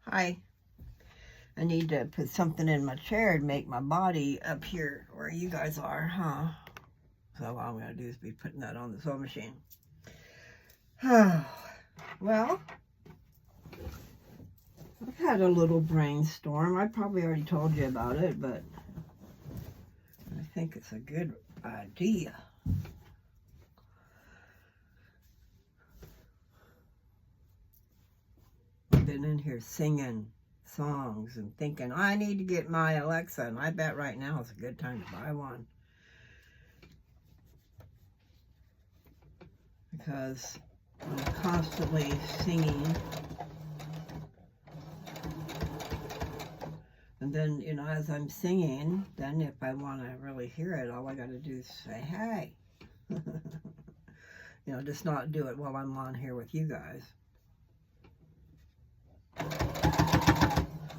Hi. I need to put something in my chair to make my body up here where you guys are, huh? So all I'm going to do is be putting that on the sewing machine. Well, I've had a little brainstorm. I probably already told you about it, but I think it's a good idea. I've been in here singing songs and thinking, I need to get my Alexa, and I bet right now is a good time to buy one. Because I'm constantly singing. And then, as I'm singing, then if I want to really hear it, all I got to do is say, hey. Just not do it while I'm on here with you guys.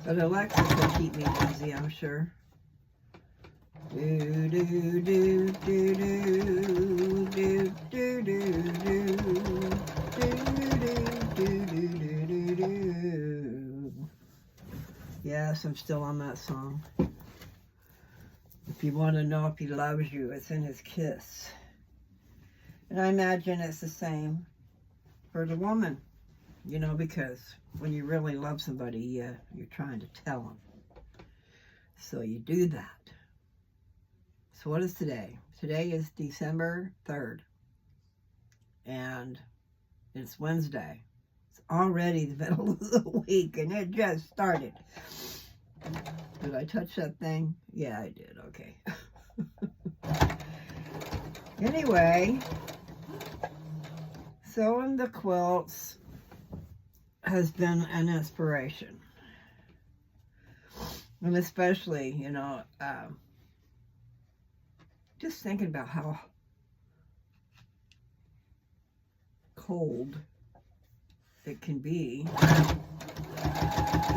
But Alexa will keep me busy, I'm sure. Do do do do do do do do do. Yes, I'm still on that song. If you want to know if he loves you, it's in his kiss. And I imagine it's the same for the woman, because when you really love somebody, you're trying to tell them. So you do that. So what is today? Today is December 3rd. And it's Wednesday. It's already the middle of the week, and it just started. Did I touch that thing? Yeah, I did. Okay. Anyway, sewing the quilts has been an inspiration. And especially, just thinking about how cold it can be,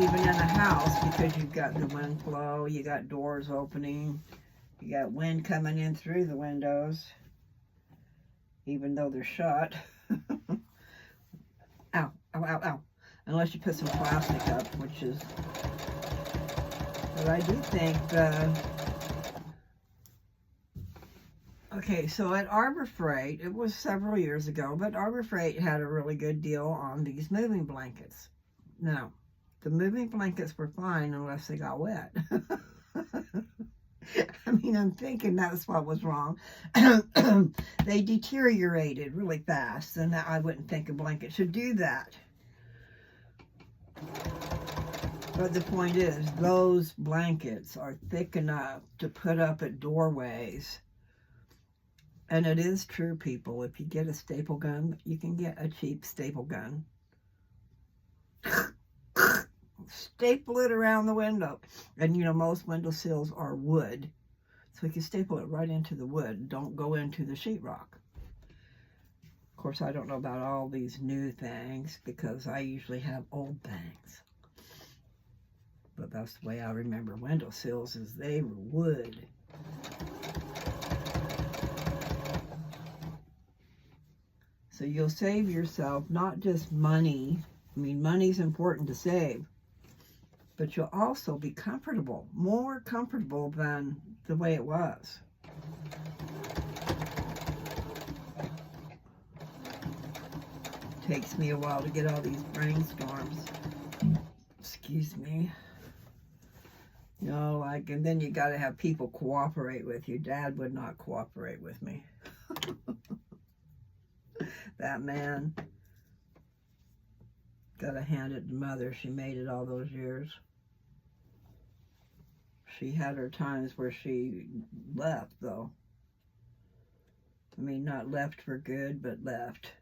even in a house, because you've got the wind flow, you got doors opening, you got wind coming in through the windows, even though they're shut. Ow, ow, ow, ow. Unless you put some plastic up, which is, but I do think okay, so at Arbor Freight, it was several years ago, but Arbor Freight had a really good deal on these moving blankets. Now, the moving blankets were fine unless they got wet. I mean, I'm thinking that's what was wrong. They deteriorated really fast, and I wouldn't think a blanket should do that. But the point is, those blankets are thick enough to put up at doorways. And it is true, people. If you get a staple gun, you can get a cheap staple gun. Staple it around the window. And, most window sills are wood. So you can staple it right into the wood. Don't go into the sheetrock. Of course, I don't know about all these new things because I usually have old things. But that's the way I remember window sills, is they were wood. So you'll save yourself not just money. I mean, money's important to save. But you'll also be comfortable. More comfortable than the way it was. Takes me a while to get all these brainstorms. Excuse me. And then you got to have people cooperate with you. Dad would not cooperate with me. That man. Gotta hand it to Mother. She made it all those years. She had her times where she left, though. I mean, not left for good, but left.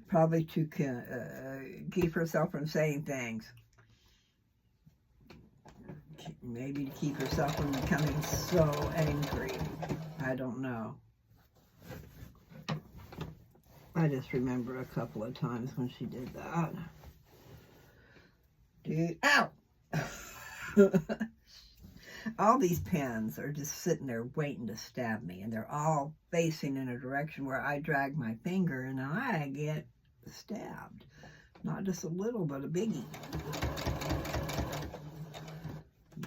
Probably to keep herself from saying things. Maybe to keep herself from becoming so angry. I don't know. I just remember a couple of times when she did that. Dude, ow! All these pens are just sitting there waiting to stab me, and they're all facing in a direction where I drag my finger and I get stabbed. Not just a little, but a biggie.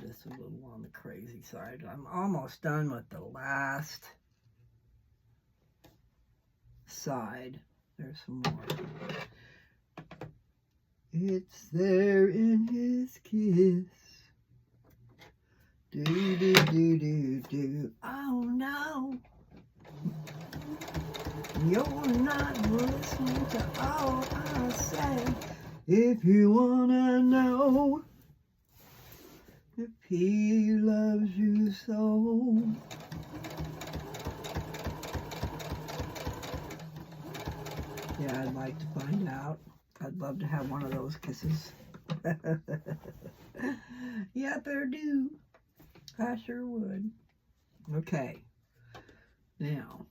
Just a little on the crazy side. I'm almost done with the last side. There's some more. It's there in his kiss. Do, do, do, do, do. Oh no. You're not listening to all I say. If you wanna know if he loves you so. Yeah, I'd like to find out. I'd love to have one of those kisses. Yeah, I do. I sure would. Okay. Now,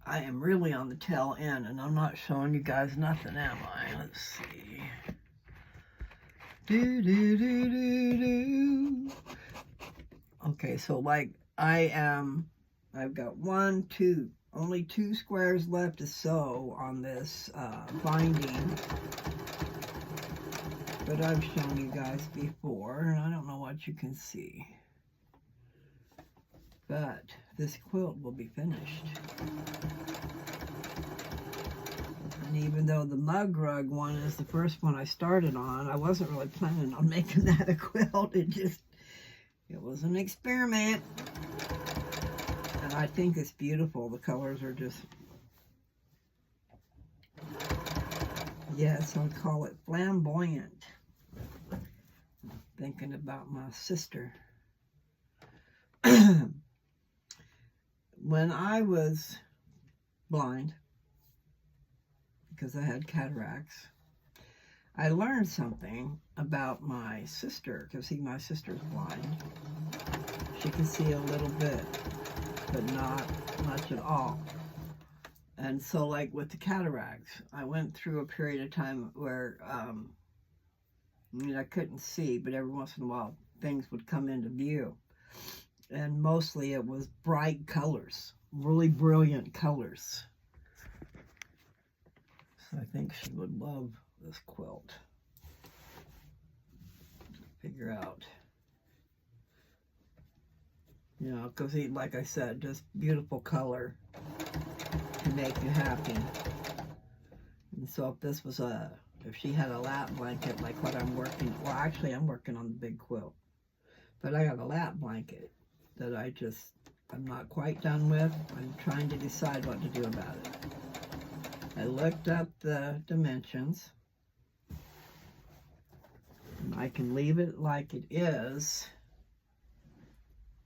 I am really on the tail end, and I'm not showing you guys nothing, am I? Let's see. Do, do, do, do, do. Okay, so like I've got only 2 squares left to sew on this binding. But I've shown you guys before, and I don't know what you can see. But this quilt will be finished. And even though the mug rug one is the first one I started on, I wasn't really planning on making that a quilt. It was an experiment. And I think it's beautiful. The colors are just, yes, I'd call it flamboyant. Thinking about my sister. When I was blind, because I had cataracts, I learned something about my sister, because see, my sister's blind. She can see a little bit, but not much at all. And so, like with the cataracts, I went through a period of time where I couldn't see, but every once in a while things would come into view. And mostly it was bright colors, really brilliant colors. So I think she would love this quilt. Figure out. You know, because like I said, just beautiful color to make you happy. And so if this was if she had a lap blanket like what I'm working, well actually I'm working on the big quilt, but I got a lap blanket that I'm not quite done with. I'm trying to decide what to do about it. I looked up the dimensions, and I can leave it like it is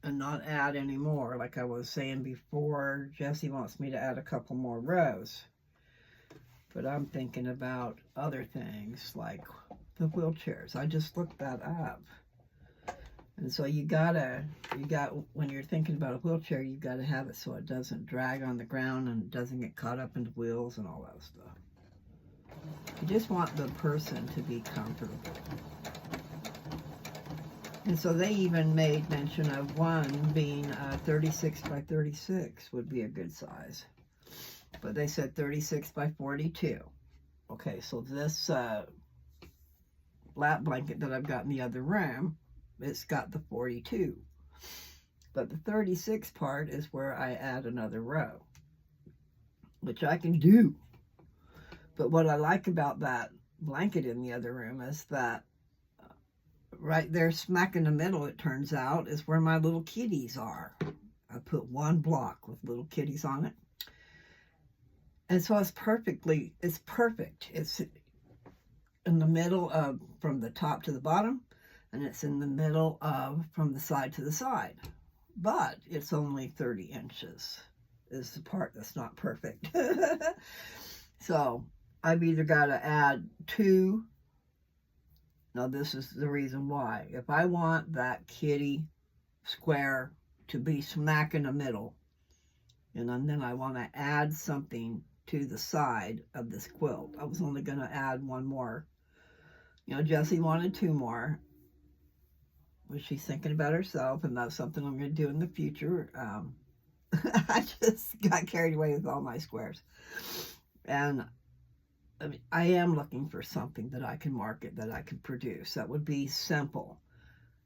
and not add any more. Like I was saying before, Jessie wants me to add a couple more rows. But I'm thinking about other things like the wheelchairs. I just looked that up. And so when you're thinking about a wheelchair, you got to have it so it doesn't drag on the ground and it doesn't get caught up in the wheels and all that stuff. You just want the person to be comfortable. And so they even made mention of one being 36 by 36 would be a good size. But they said 36 by 42. Okay, so this lap blanket that I've got in the other room, it's got the 42. But the 36 part is where I add another row, which I can do. But what I like about that blanket in the other room is that right there smack in the middle, it turns out, is where my little kitties are. I put one block with little kitties on it. And so it's perfect. It's in the middle of, from the top to the bottom, and it's in the middle of, from the side to the side. But it's only 30 inches is the part that's not perfect. So I've either got to add 2. Now this is the reason why. If I want that kitty square to be smack in the middle, and then I want to add something to the side of this quilt. I was only going to add 1 more. You know, Jessie wanted 2 more. Well, she's thinking about herself, and that's something I'm going to do in the future. I just got carried away with all my squares. And I mean, I am looking for something that I can market, that I can produce, that would be simple.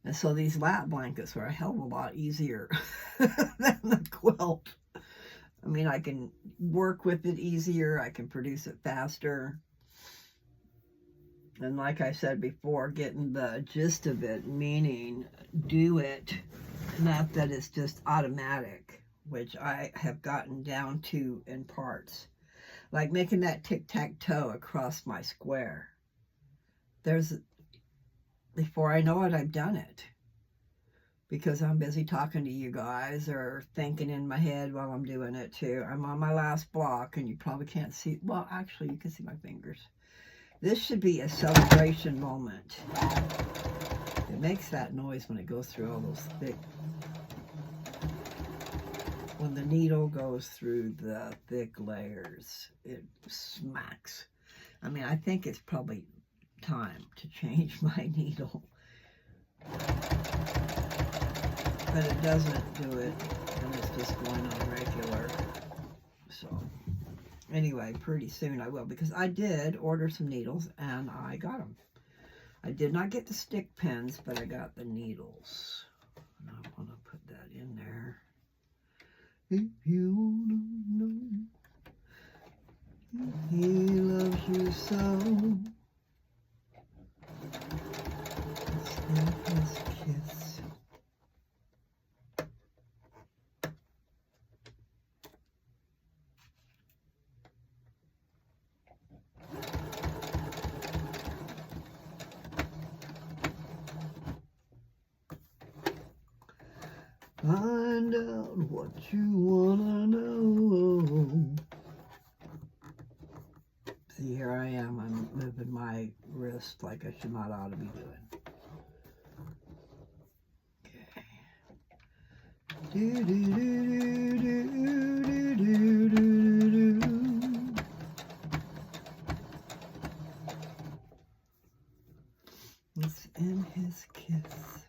And so these lap blankets are a hell of a lot easier than the quilt. I mean, I can work with it easier, I can produce it faster. And like I said before, getting the gist of it, meaning do it, not that it's just automatic, which I have gotten down to in parts. Like making that tic-tac-toe across my square. Before I know it, I've done it. Because I'm busy talking to you guys or thinking in my head while I'm doing it too. I'm on my last block and you probably can't see, well, actually you can see my fingers. This should be a celebration moment. It makes that noise when it goes through all those thick, when the needle goes through the thick layers, it smacks. I mean, I think it's probably time to change my needle. But it doesn't do it, and it's just going on regular. So, anyway, pretty soon I will, because I did order some needles, and I got them. I did not get the stick pins, but I got the needles. And I want to put that in there. If you want to know, he loves you so. It's in his kiss. Find out what you wanna know. See, here I am. I'm moving my wrist like I should not ought to be doing. Okay. Do, do, do, do, do, do, do, do. It's in his kiss.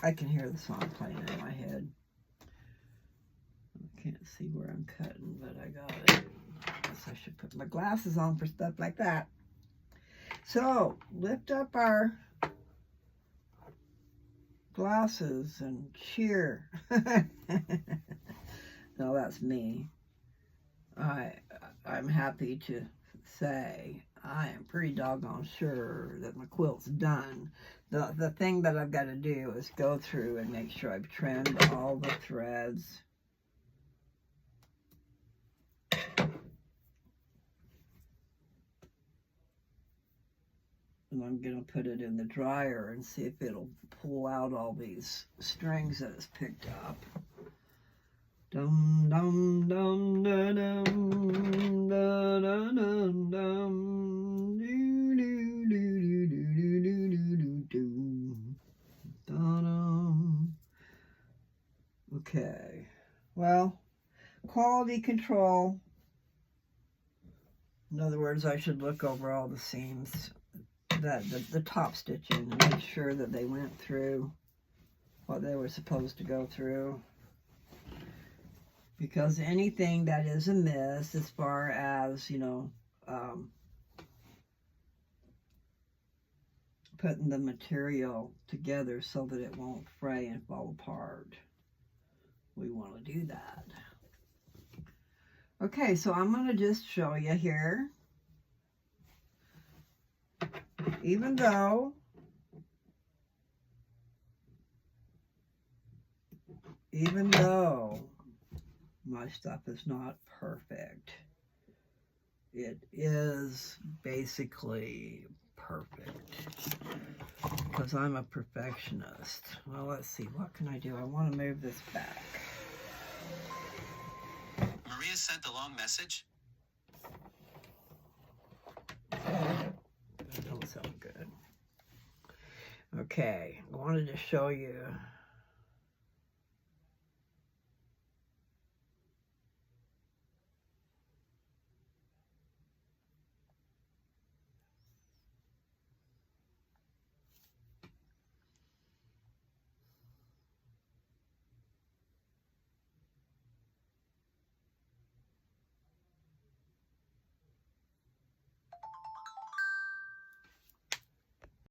I can hear the song playing in my head. I can't see where I'm cutting, but I got it. I guess I should put my glasses on for stuff like that. So, lift up our glasses and cheer. No, that's me. I'm happy to say I am pretty doggone sure that my quilt's done. The thing that I've got to do is go through and make sure I've trimmed all the threads. And I'm going to put it in the dryer and see if it'll pull out all these strings that it's picked up. Dum dum dum da dum da da dum dum do do do do do do do do do da dum. Okay, well, quality control. In other words, I should look over all the seams, the top stitching, and make sure that they went through what they were supposed to go through. Because anything that is amiss as far as, you know, putting the material together so that it won't fray and fall apart, we want to do that. Okay, so I'm going to just show you here. Even though my stuff is not perfect, it is basically perfect because I'm a perfectionist. Well, let's see, what can I do? I want to move this back. Maria sent a long message. That don't sound good. Okay, I wanted to show you